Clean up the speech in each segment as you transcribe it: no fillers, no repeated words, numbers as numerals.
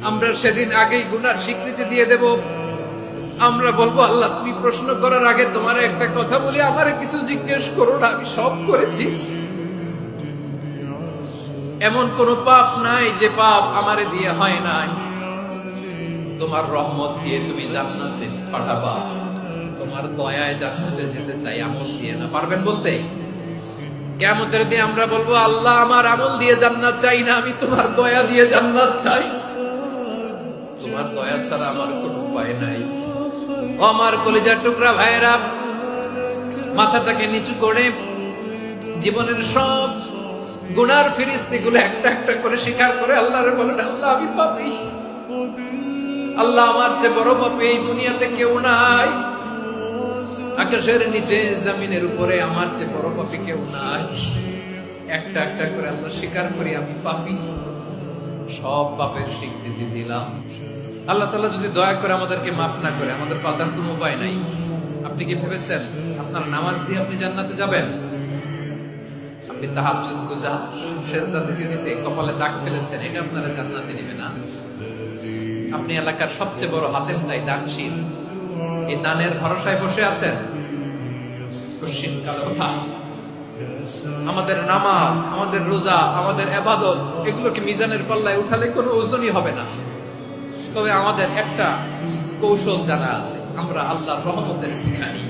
আমরা সেদিন আগেই গুনার স্বীকৃতি দিয়ে দেব। আমরা বলবো, আল্লাহ তুমি প্রশ্ন করার আগে তোমার একটা কথা বলি, আমারে কিছু জিজ্ঞেস করো না, আমি সব করেছি। এমন কোন পাপ নাই যে পাপ আমারে দিয়ে হয় নাই। তোমার রহমত দিয়ে তুমি জান্নাতে পাঠাবা, তোমার দয়ায় জান্নাতে যেতে চাই, আমল দিয়ে না। পারবেন বলতে? কিয়ামতের দিন আমরা বলবো, আল্লাহ আমার আমল দিয়ে জান্নাত চাই না, আমি তোমার দয়া দিয়ে জান্নাত চাই। তোমার দয়া ছাড়া আমার কোনো উপায় নাই। ও আমার কলিজার টুকরা ভাইয়েরা, মাথাটাকে নিচু করে জীবনের সব গুনার ফিরিস্তিগুলো একটা একটা করে স্বীকার করে আল্লাহরে বলেন, আল্লাহ আমি পাপী, আল্লাহ আমার চেয়ে বড় পাপী এই দুনিয়াতে কেউ নাই। আকাশের নিচে জমিনের উপরে আমার চেয়ে বড় পাপী কেউ নাই। একটা একটা করে আমরা স্বীকার করি আমি পাপী, সব পাপের স্বীকৃতি দিলাম। আল্লাহ তাআলা যদি দয়া করে আমাদেরকে মাফ না করে, আমাদের বাঁচার কোনো উপায় নাই। আপনি কি ভেবেছেন আপনার নামাজ দিয়ে আপনি জান্নাতে যাবেন? আপনি তাহাজ্জুদ গুজার, সেজদা দিতে দিতে কপালে দাগ ফেলেছেন, এটা আপনারা জান্নাতে নেবে না। আপনি এলাকার সবচেয়ে বড় হাতেম তাই দানশীল, এই দানের ভরসায় বসে আছেন। আমাদের নামাজ, আমাদের রোজা, আমাদের ইবাদত, এগুলোকে মিজানের পাল্লায় উঠালে কোনো ওজনই হবে না। তবে আমাদের একটা কৌশল জানা আছে, আমরা আল্লাহর রহমতের ভিখারি।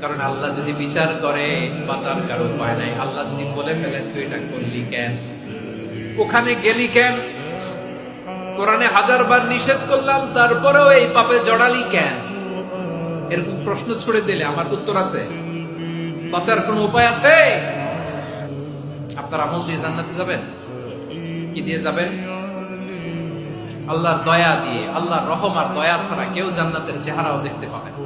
কারণ আল্লাহ যদি বিচার করে, বাঁচার কারো উপায় নাই। আল্লাহ যদি বলে ফেলেন তুই এটা করলি কেন, ওখানে গেলি কেন, কোরআনে 1000 বার নিষেধ করলাম তারপরেও এই পাপে জড়ালি কেন, এরকম প্রশ্ন ছুড়ে দিলে আমার উত্তর আছে? বাঁচার কোনো উপায় আছে? আপনার আমল দিয়ে জান্নাতে যাবেন। কি দিয়ে যাবেন? আল্লাহর দয়া দিয়ে। আল্লাহর রহম আর দয়া ছাড়া কেউ জান্নাতের চেহারাও দেখতে পাবে না।